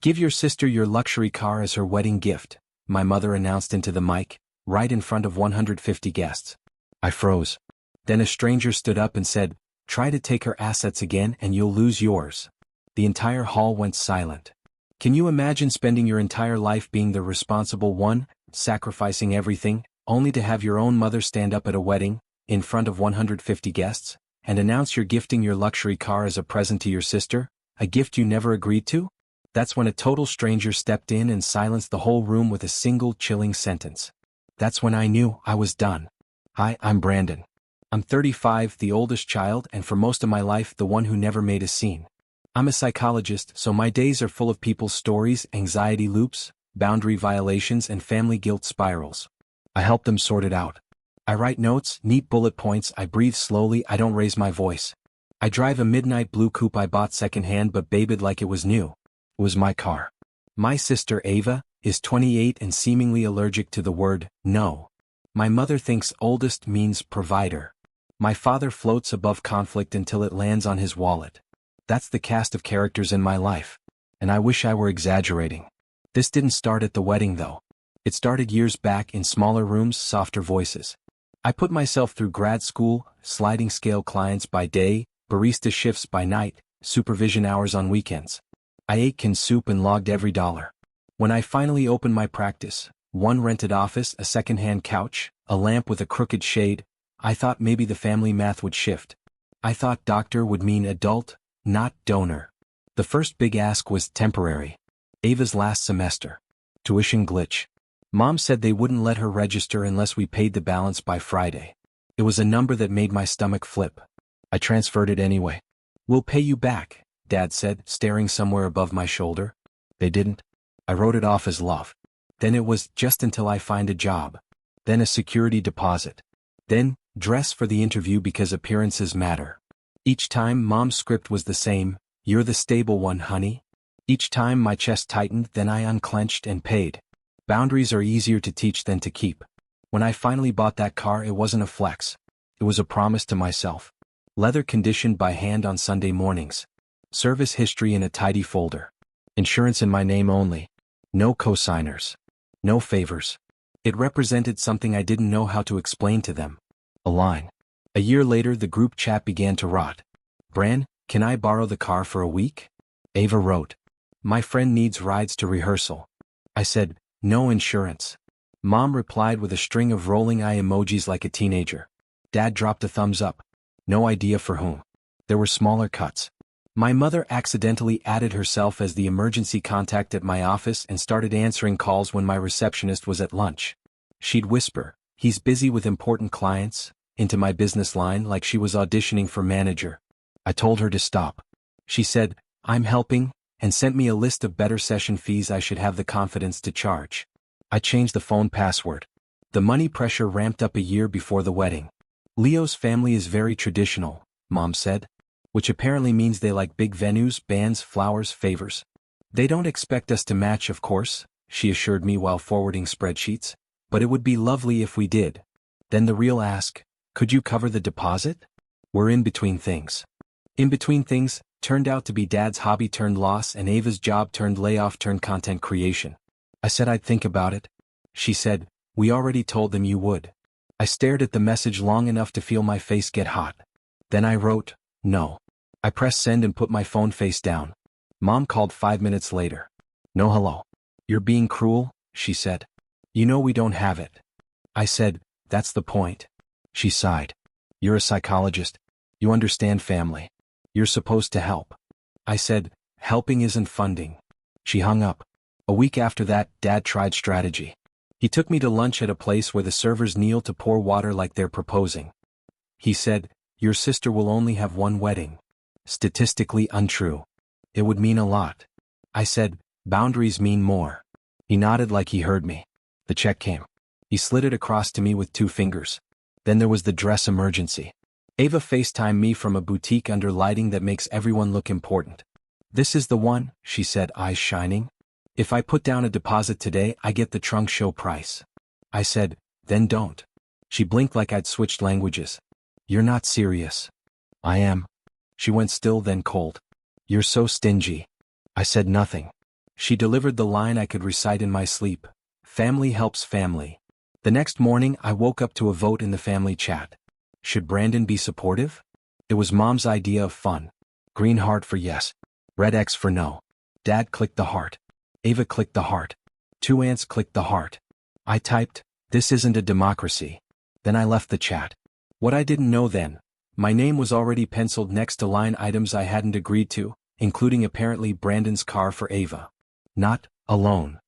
Give your sister your luxury car as her wedding gift, my mother announced into the mic, right in front of 150 guests. I froze. Then a stranger stood up and said, "Try to take her assets again and you'll lose yours." The entire hall went silent. Can you imagine spending your entire life being the responsible one, sacrificing everything, only to have your own mother stand up at a wedding, in front of 150 guests, and announce you're gifting your luxury car as a present to your sister, a gift you never agreed to? That's when a total stranger stepped in and silenced the whole room with a single chilling sentence. That's when I knew I was done. Hi, I'm Brandon. I'm 35, the oldest child, and for most of my life the one who never made a scene. I'm a psychologist, so my days are full of people's stories, anxiety loops, boundary violations, and family guilt spirals. I help them sort it out. I write notes, neat bullet points, I breathe slowly, I don't raise my voice. I drive a midnight blue coupe I bought secondhand but babed like it was new. It was my car. My sister Ava is 28 and seemingly allergic to the word no. My mother thinks oldest means provider. My father floats above conflict until it lands on his wallet. That's the cast of characters in my life. And I wish I were exaggerating. This didn't start at the wedding though. It started years back in smaller rooms, softer voices. I put myself through grad school, sliding scale clients by day, barista shifts by night, supervision hours on weekends. I ate canned soup and logged every dollar. When I finally opened my practice, one rented office, a second-hand couch, a lamp with a crooked shade, I thought maybe the family math would shift. I thought doctor would mean adult, not donor. The first big ask was temporary. Ava's last semester. Tuition glitch. Mom said they wouldn't let her register unless we paid the balance by Friday. It was a number that made my stomach flip. I transferred it anyway. "We'll pay you back," Dad said, staring somewhere above my shoulder. They didn't. I wrote it off as love. Then it was just until I find a job. Then a security deposit. Then, dress for the interview because appearances matter. Each time Mom's script was the same, "You're the stable one, honey." Each time my chest tightened, then I unclenched and paid. Boundaries are easier to teach than to keep. When I finally bought that car, it wasn't a flex. It was a promise to myself. Leather conditioned by hand on Sunday mornings. Service history in a tidy folder. Insurance in my name only. No cosigners. No favors. It represented something I didn't know how to explain to them. A line. A year later, the group chat began to rot. "Bran, can I borrow the car for a week?" Ava wrote. "My friend needs rides to rehearsal." I said, "No insurance." Mom replied with a string of rolling eye emojis like a teenager. Dad dropped a thumbs up. No idea for whom. There were smaller cuts. My mother accidentally added herself as the emergency contact at my office and started answering calls when my receptionist was at lunch. She'd whisper, "He's busy with important clients," into my business line like she was auditioning for manager. I told her to stop. She said, "I'm helping," and sent me a list of better session fees I should have the confidence to charge. I changed the phone password. The money pressure ramped up a year before the wedding. "Leo's family is very traditional," Mom said. Which apparently means they like big venues, bands, flowers, favors. "They don't expect us to match, of course," she assured me while forwarding spreadsheets. "But it would be lovely if we did." Then the real ask, "Could you cover the deposit?" We're in between things. In between things turned out to be Dad's hobby turned loss and Ava's job turned layoff turned content creation. I said I'd think about it. She said, "We already told them you would." I stared at the message long enough to feel my face get hot. Then I wrote, "No." I pressed send and put my phone face down. Mom called 5 minutes later. "No hello. You're being cruel," she said. "You know we don't have it." I said, "That's the point." She sighed. "You're a psychologist. You understand family. You're supposed to help." I said, "Helping isn't funding." She hung up. A week after that, Dad tried strategy. He took me to lunch at a place where the servers kneel to pour water like they're proposing. He said, "Your sister will only have one wedding." Statistically untrue. It would mean a lot. I said, "Boundaries mean more." He nodded like he heard me. The check came. He slid it across to me with 2 fingers. Then there was the dress emergency. Ava FaceTimed me from a boutique under lighting that makes everyone look important. "This is the one," she said, eyes shining. "If I put down a deposit today, I get the trunk show price." I said, "Then don't." She blinked like I'd switched languages. "You're not serious." "I am." She went still then cold. "You're so stingy." I said nothing. She delivered the line I could recite in my sleep. Family helps family. The next morning I woke up to a vote in the family chat. Should Brandon be supportive? It was Mom's idea of fun. Green heart for yes. Red X for no. Dad clicked the heart. Ava clicked the heart. 2 ants clicked the heart. I typed, "This isn't a democracy." Then I left the chat. What I didn't know then, my name was already penciled next to line items I hadn't agreed to, including apparently Brandon's car for Ava. Not a loan.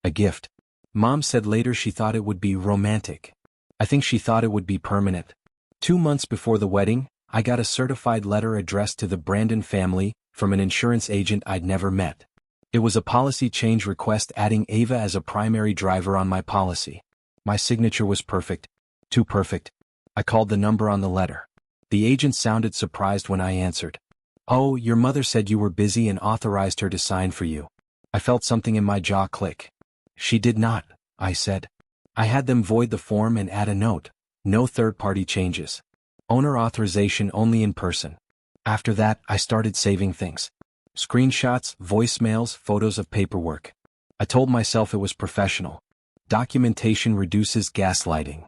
A gift. Mom said later she thought it would be romantic. I think she thought it would be permanent. 2 months before the wedding, I got a certified letter addressed to the Brandon family from an insurance agent I'd never met. It was a policy change request adding Ava as a primary driver on my policy. My signature was perfect. Too perfect. I called the number on the letter. The agent sounded surprised when I answered. "Oh, your mother said you were busy and authorized her to sign for you." I felt something in my jaw click. "She did not," I said. "I had them void the form and add a note. No third-party changes. Owner authorization only in person." After that, I started saving things. Screenshots, voicemails, photos of paperwork. I told myself it was professional. Documentation reduces gaslighting.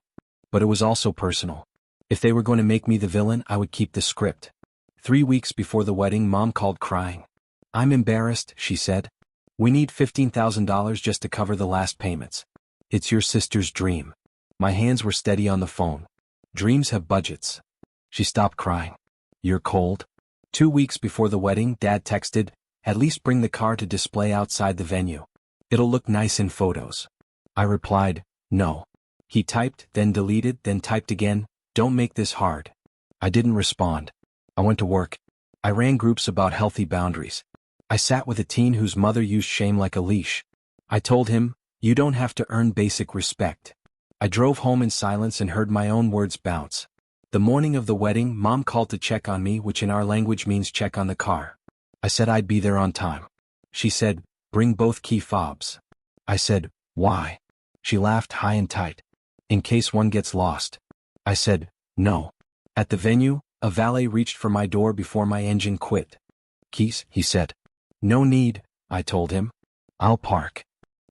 But it was also personal. If they were going to make me the villain, I would keep the script. 3 weeks before the wedding, Mom called crying. "I'm embarrassed," she said. "We need $15,000 just to cover the last payments. It's your sister's dream." My hands were steady on the phone. Dreams have budgets. She stopped crying. "You're cold?" 2 weeks before the wedding, Dad texted, "At least bring the car to display outside the venue. It'll look nice in photos." I replied, "No." He typed, then deleted, then typed again, "Don't make this hard." I didn't respond. I went to work. I ran groups about healthy boundaries. I sat with a teen whose mother used shame like a leash. I told him, "You don't have to earn basic respect." I drove home in silence and heard my own words bounce. The morning of the wedding, Mom called to check on me, which in our language means check on the car. I said I'd be there on time. She said, "Bring both key fobs." I said, "Why?" She laughed high and tight. "In case one gets lost." I said, "No." At the venue, a valet reached for my door before my engine quit. "Keys," he said. "No need," I told him. "I'll park."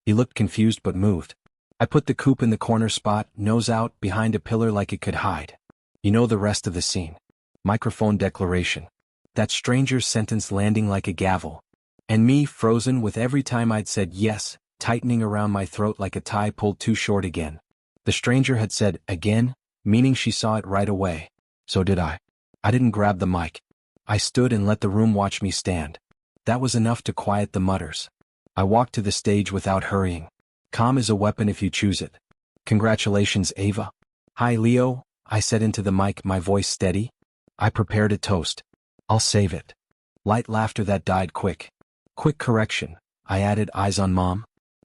He looked confused but moved. I put the coupe in the corner spot, nose out, behind a pillar like it could hide. You know the rest of the scene. Microphone declaration. That stranger's sentence landing like a gavel. And me frozen with every time I'd said yes, tightening around my throat like a tie pulled too short again. The stranger had said, "Again," meaning she saw it right away. So did I. I didn't grab the mic. I stood and let the room watch me stand. That was enough to quiet the mutters. I walked to the stage without hurrying. Calm is a weapon if you choose it. "Congratulations, Ava." "Hi, Leo," I said into the mic, my voice steady. I prepared a toast. "I'll save it." Light laughter that died quick. Quick correction, I added, eyes on Mom.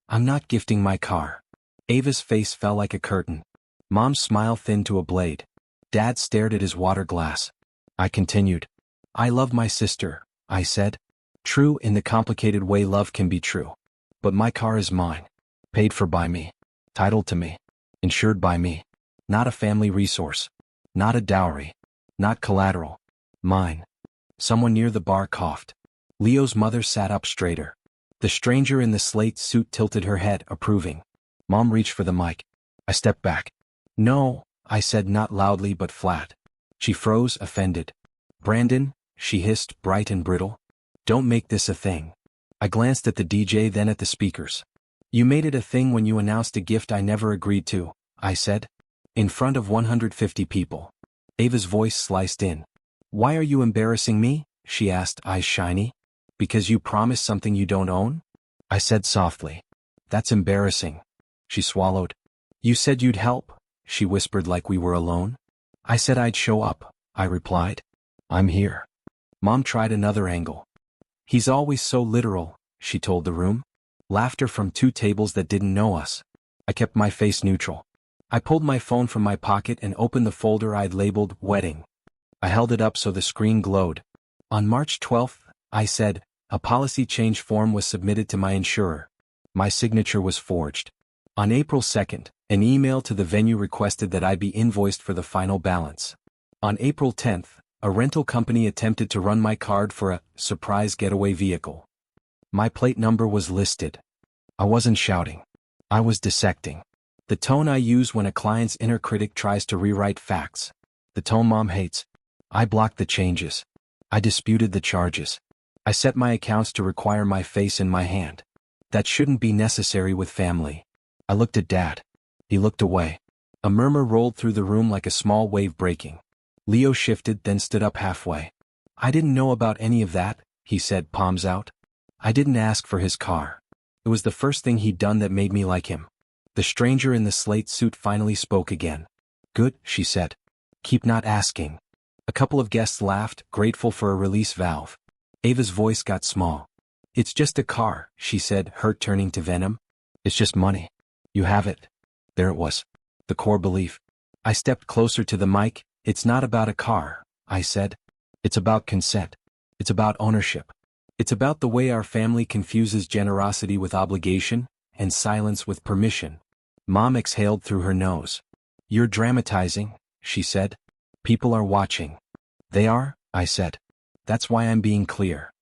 "I'm not gifting my car." Ava's face fell like a curtain. Mom's smile thinned to a blade. Dad stared at his water glass. I continued. "I love my sister," I said. True in the complicated way love can be true. But my car is mine. Paid for by me. Titled to me. Insured by me. Not a family resource. Not a dowry. Not collateral. Mine. Someone near the bar coughed. Leo's mother sat up straighter. The stranger in the slate suit tilted her head, approving. Mom reached for the mic. I stepped back. "No," I said, not loudly but flat. She froze, offended. "Brandon," she hissed, bright and brittle. "Don't make this a thing." I glanced at the DJ, then at the speakers. "You made it a thing when you announced a gift I never agreed to," I said. "In front of 150 people." Ava's voice sliced in. "Why are you embarrassing me?" she asked, eyes shiny. "Because you promised something you don't own?" I said softly. "That's embarrassing." She swallowed. "You said you'd help," she whispered like we were alone. "I said I'd show up," I replied. "I'm here." Mom tried another angle. "He's always so literal," she told the room. Laughter from 2 tables that didn't know us. I kept my face neutral. I pulled my phone from my pocket and opened the folder I'd labeled Wedding. I held it up so the screen glowed. On March 12th, I said, a policy change form was submitted to my insurer. My signature was forged. On April 2nd, an email to the venue requested that I be invoiced for the final balance. On April 10th, a rental company attempted to run my card for a surprise getaway vehicle. My plate number was listed. I wasn't shouting. I was dissecting. The tone I use when a client's inner critic tries to rewrite facts. The tone Mom hates. I blocked the changes. I disputed the charges. I set my accounts to require my face in my hand. That shouldn't be necessary with family. I looked at Dad. He looked away. A murmur rolled through the room like a small wave breaking. Leo shifted, then stood up halfway. I didn't know about any of that, he said, palms out. I didn't ask for his car. It was the first thing he'd done that made me like him. The stranger in the slate suit finally spoke again. Good, she said. Keep not asking. A couple of guests laughed, grateful for a release valve. Ava's voice got small. It's just a car, she said, hurt turning to venom. It's just money. You have it. There it was. The core belief. I stepped closer to the mic. It's not about a car, I said. It's about consent. It's about ownership. It's about the way our family confuses generosity with obligation, and silence with permission. Mom exhaled through her nose. You're dramatizing, she said. People are watching. They are, I said. That's why I'm being clear.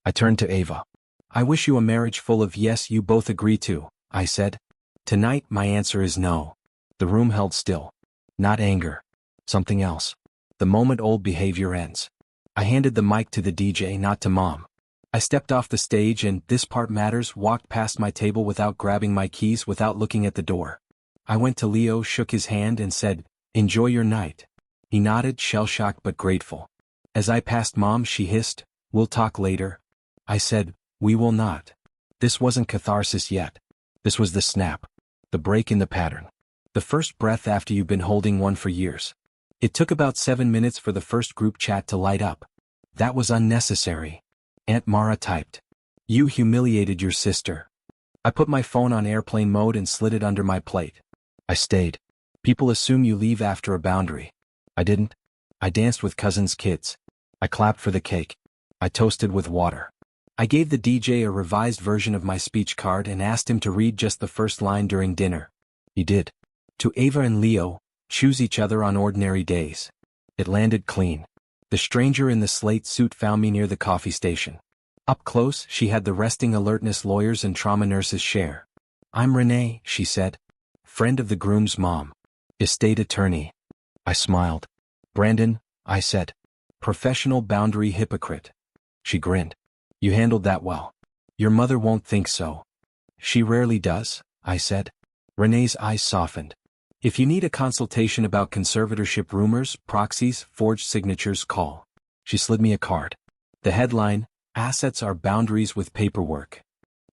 I turned to Ava. I wish you a marriage full of yes you both agree to, I said. Tonight my answer is no. The room held still. Not anger. Something else. The moment old behavior ends. I handed the mic to the DJ, not to Mom. I stepped off the stage and, this part matters, walked past my table without grabbing my keys, without looking at the door. I went to Leo, shook his hand and said, enjoy your night. He nodded, shell-shocked but grateful. As I passed Mom, she hissed, we'll talk later. I said, we will not. This wasn't catharsis yet. This was the snap. The break in the pattern. The first breath after you've been holding one for years. It took about 7 minutes for the first group chat to light up. That was unnecessary. Aunt Mara typed. You humiliated your sister. I put my phone on airplane mode and slid it under my plate. I stayed. People assume you leave after a boundary. I didn't. I danced with cousins' kids. I clapped for the cake. I toasted with water. I gave the DJ a revised version of my speech card and asked him to read just the first line during dinner. He did. To Ava and Leo, choose each other on ordinary days. It landed clean. The stranger in the slate suit found me near the coffee station. Up close, she had the resting alertness lawyers and trauma nurses share. I'm Renee, she said. Friend of the groom's mom. Estate attorney. I smiled. Brandon, I said. Professional boundary hypocrite. She grinned. You handled that well. Your mother won't think so. She rarely does, I said. Renee's eyes softened. If you need a consultation about conservatorship rumors, proxies, forged signatures, call. She slid me a card. The headline, Assets are boundaries with paperwork.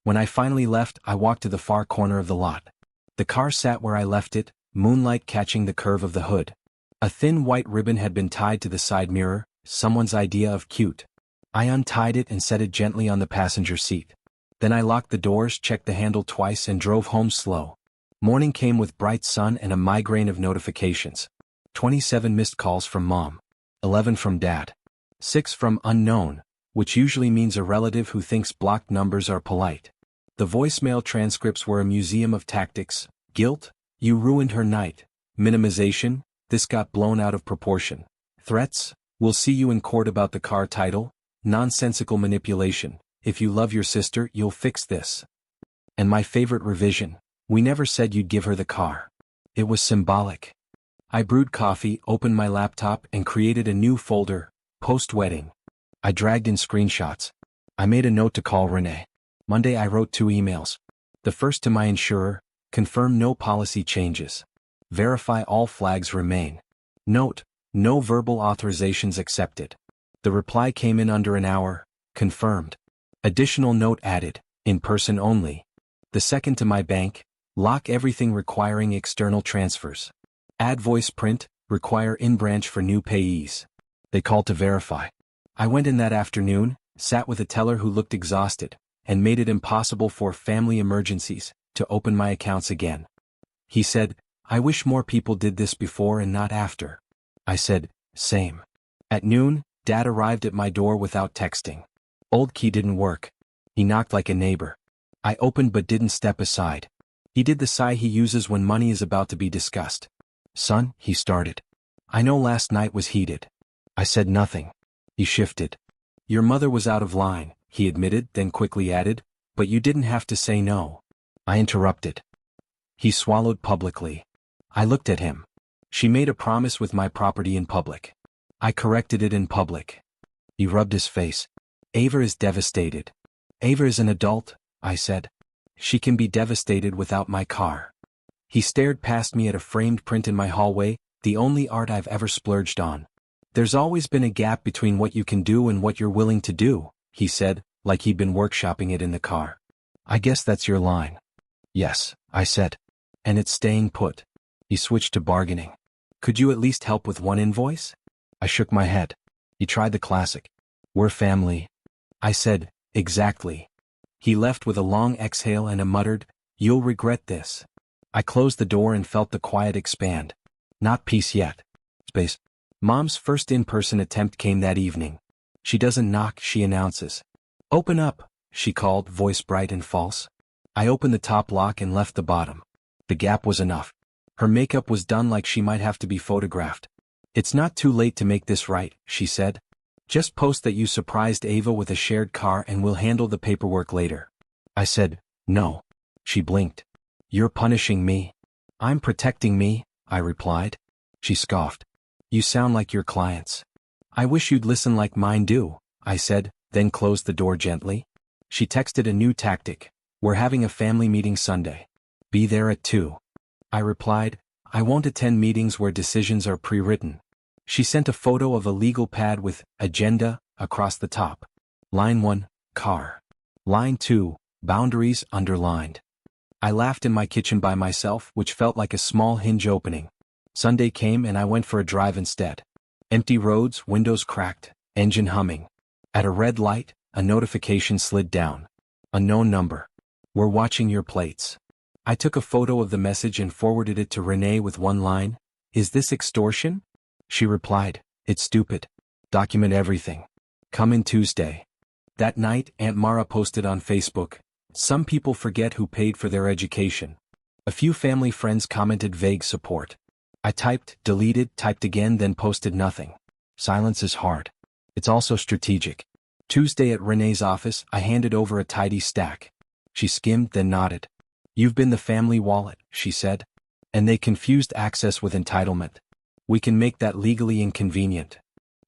When I finally left, I walked to the far corner of the lot. The car sat where I left it, moonlight catching the curve of the hood. A thin white ribbon had been tied to the side mirror, someone's idea of cute. I untied it and set it gently on the passenger seat. Then I locked the doors, checked the handle twice and drove home slow. Morning came with bright sun and a migraine of notifications. 27 missed calls from Mom. 11 from Dad. 6 from unknown, which usually means a relative who thinks blocked numbers are polite. The voicemail transcripts were a museum of tactics. Guilt? You ruined her night. Minimization? This got blown out of proportion. Threats? We'll see you in court about the car title. Nonsensical manipulation. If you love your sister, you'll fix this. And my favorite revision. We never said you'd give her the car. It was symbolic. I brewed coffee, opened my laptop, and created a new folder, post-wedding. I dragged in screenshots. I made a note to call Renee. Monday I wrote 2 emails. The first to my insurer, confirm no policy changes. Verify all flags remain. Note, no verbal authorizations accepted. The reply came in under an hour, confirmed. Additional note added, in person only. The second to my bank, lock everything requiring external transfers. Add voice print, require in-branch for new payees. They called to verify. I went in that afternoon, sat with a teller who looked exhausted, and made it impossible for family emergencies to open my accounts again. He said, I wish more people did this before and not after. I said, same. At noon, Dad arrived at my door without texting. Old key didn't work. He knocked like a neighbor. I opened but didn't step aside. He did the sigh he uses when money is about to be discussed. Son, he started. I know last night was heated. I said nothing. He shifted. Your mother was out of line, he admitted, then quickly added, "But you didn't have to say no." I interrupted. He swallowed publicly. I looked at him. "She made a promise with my property in public. I corrected it in public." He rubbed his face. "Ava is devastated." "Ava is an adult," I said. "She can be devastated without my car." He stared past me at a framed print in my hallway, the only art I've ever splurged on. "There's always been a gap between what you can do and what you're willing to do," he said, like he'd been workshopping it in the car. "I guess that's your line." "Yes," I said. "And it's staying put." He switched to bargaining. "Could you at least help with one invoice?" I shook my head. He tried the classic. "We're family." I said, "Exactly." He left with a long exhale and a muttered, "You'll regret this." I closed the door and felt the quiet expand. Not peace yet. Space. Mom's first in-person attempt came that evening. She doesn't knock, she announces. "Open up," she called, voice bright and false. I opened the top lock and left the bottom. The gap was enough. Her makeup was done like she might have to be photographed. "It's not too late to make this right," she said. "Just post that you surprised Ava with a shared car and we'll handle the paperwork later." I said, "No." She blinked. "You're punishing me." "I'm protecting me," I replied. She scoffed. "You sound like your clients." "I wish you'd listen like mine do," I said, then closed the door gently. She texted a new tactic. "We're having a family meeting Sunday. Be there at 2. I replied, "I won't attend meetings where decisions are pre-written." She sent a photo of a legal pad with agenda across the top. Line 1, car. Line 2, boundaries underlined. I laughed in my kitchen by myself, which felt like a small hinge opening. Sunday came and I went for a drive instead. Empty roads, windows cracked, engine humming. At a red light, a notification slid down. Unknown number. "We're watching your plates." I took a photo of the message and forwarded it to Renee with one line, "Is this extortion?" She replied, "It's stupid. Document everything. Come in Tuesday." That night, Aunt Mara posted on Facebook, "Some people forget who paid for their education." A few family friends commented vague support. I typed, deleted, typed again, then posted nothing. Silence is hard. It's also strategic. Tuesday at Renee's office, I handed over a tidy stack. She skimmed, then nodded. "You've been the family wallet," she said. "And they confused access with entitlement. We can make that legally inconvenient."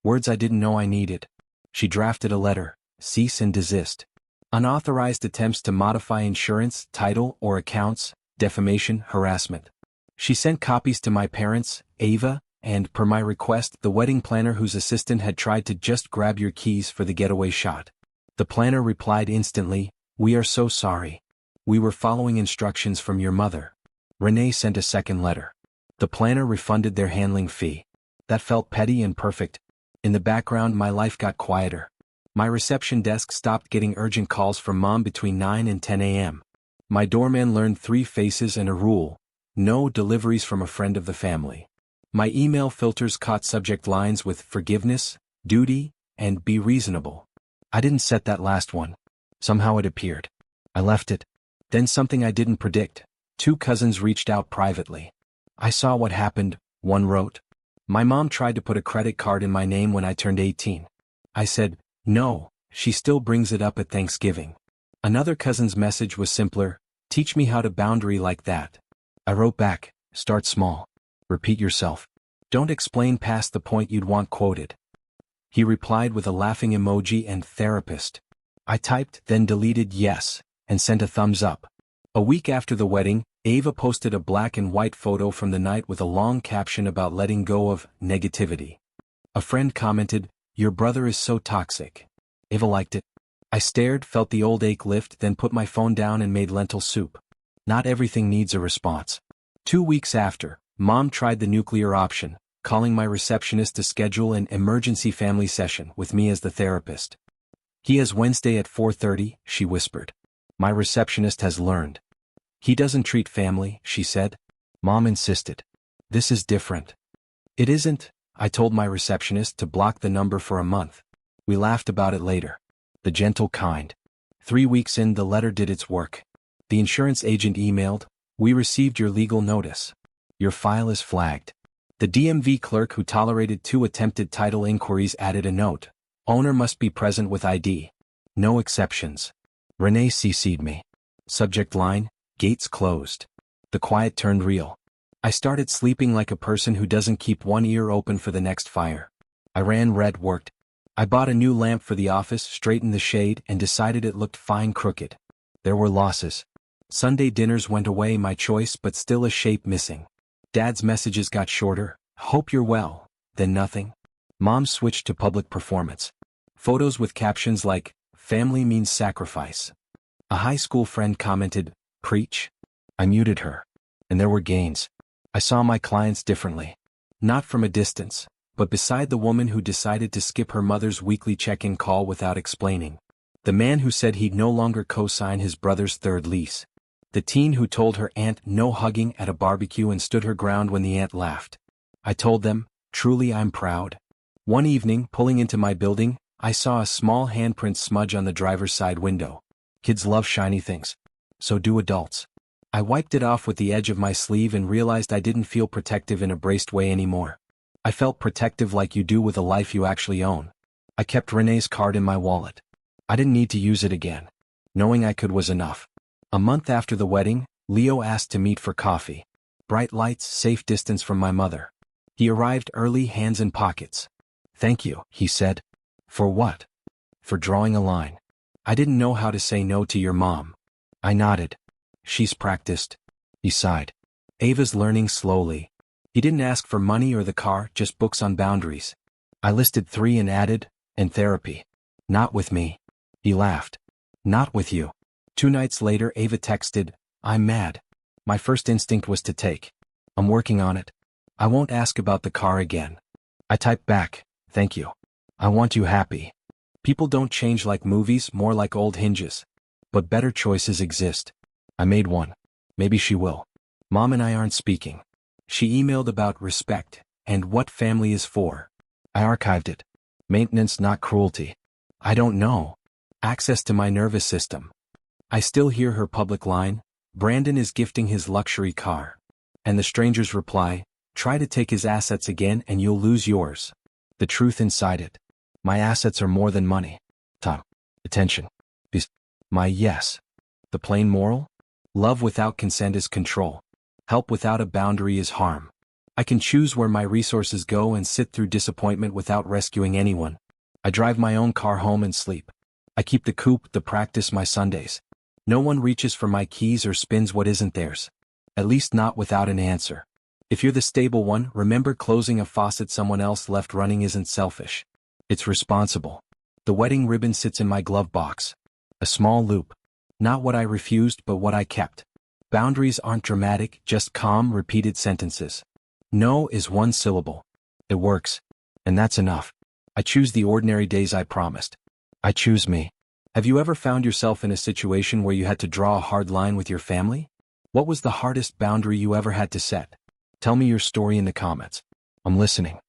Words I didn't know I needed. She drafted a letter, cease and desist. Unauthorized attempts to modify insurance, title, or accounts, defamation, harassment. She sent copies to my parents, Ava, and, per my request, the wedding planner whose assistant had tried to just grab your keys for the getaway shot. The planner replied instantly, "We are so sorry. We were following instructions from your mother." Renee sent a second letter. The planner refunded their handling fee. That felt petty and perfect. In the background, my life got quieter. My reception desk stopped getting urgent calls from Mom between 9 and 10 a.m. My doorman learned 3 faces and a rule: no deliveries from a friend of the family. My email filters caught subject lines with forgiveness, duty, and be reasonable. I didn't set that last one. Somehow it appeared. I left it. Then something I didn't predict. 2 cousins reached out privately. "I saw what happened," one wrote. "My mom tried to put a credit card in my name when I turned 18. I said, no, she still brings it up at Thanksgiving." Another cousin's message was simpler: "Teach me how to boundary like that." I wrote back, "Start small. Repeat yourself. Don't explain past the point you'd want quoted." He replied with a laughing emoji and therapist. I typed, then deleted yes, and sent a thumbs up. A week after the wedding, Ava posted a black and white photo from the night with a long caption about letting go of negativity. A friend commented, "Your brother is so toxic." Ava liked it. I stared, felt the old ache lift, then put my phone down and made lentil soup. Not everything needs a response. 2 weeks after, Mom tried the nuclear option, calling my receptionist to schedule an emergency family session with me as the therapist. "He has Wednesday at 4:30, she whispered. My receptionist has learned. "He doesn't treat family," she said. Mom insisted. "This is different." "It isn't," I told my receptionist to block the number for a month. We laughed about it later. The gentle kind. 3 weeks in, the letter did its work. The insurance agent emailed, "We received your legal notice. Your file is flagged." The DMV clerk who tolerated 2 attempted title inquiries added a note: "Owner must be present with ID." No exceptions. Renee CC'd me. Subject line, gates closed. The quiet turned real. I started sleeping like a person who doesn't keep one ear open for the next fire. I ran red worked. I bought a new lamp for the office, straightened the shade, and decided it looked fine crooked. There were losses. Sunday dinners went away, my choice, but still a shape missing. Dad's messages got shorter. Hope you're well. Then nothing. Mom switched to public performance. Photos with captions like, family means sacrifice. A high school friend commented, preach. I muted her. And there were gains. I saw my clients differently. Not from a distance, but beside the woman who decided to skip her mother's weekly check-in call without explaining. The man who said he'd no longer co-sign his brother's third lease. The teen who told her aunt no hugging at a barbecue and stood her ground when the aunt laughed. I told them, truly I'm proud. One evening, pulling into my building, I saw a small handprint smudge on the driver's side window. Kids love shiny things. So do adults. I wiped it off with the edge of my sleeve and realized I didn't feel protective in a braced way anymore. I felt protective like you do with a life you actually own. I kept Renee's card in my wallet. I didn't need to use it again. Knowing I could was enough. A month after the wedding, Leo asked to meet for coffee. Bright lights, safe distance from my mother. He arrived early, hands in pockets. Thank you, he said. For what? For drawing a line. I didn't know how to say no to your mom. I nodded. She's practiced. He sighed. Ava's learning slowly. He didn't ask for money or the car, just books on boundaries. I listed 3 and added, and therapy. Not with me. He laughed. Not with you. 2 nights later, Ava texted, I'm mad. My first instinct was to take. I'm working on it. I won't ask about the car again. I typed back, thank you. I want you happy. People don't change like movies, more like old hinges. But better choices exist. I made one. Maybe she will. Mom and I aren't speaking. She emailed about respect and what family is for. I archived it. Maintenance, not cruelty. I don't know. Access to my nervous system. I still hear her public line, Brandon is gifting his luxury car. And the stranger's reply, try to take his assets again and you'll lose yours. The truth inside it. My assets are more than money. Time. Attention. My yes. The plain moral? Love without consent is control. Help without a boundary is harm. I can choose where my resources go and sit through disappointment without rescuing anyone. I drive my own car home and sleep. I keep the coupe, the practice, my Sundays. No one reaches for my keys or spins what isn't theirs. At least not without an answer. If you're the stable one, remember closing a faucet someone else left running isn't selfish. It's responsible. The wedding ribbon sits in my glove box. A small loop. Not what I refused, but what I kept. Boundaries aren't dramatic, just calm, repeated sentences. No is 1 syllable. It works. And that's enough. I choose the ordinary days I promised. I choose me. Have you ever found yourself in a situation where you had to draw a hard line with your family? What was the hardest boundary you ever had to set? Tell me your story in the comments. I'm listening.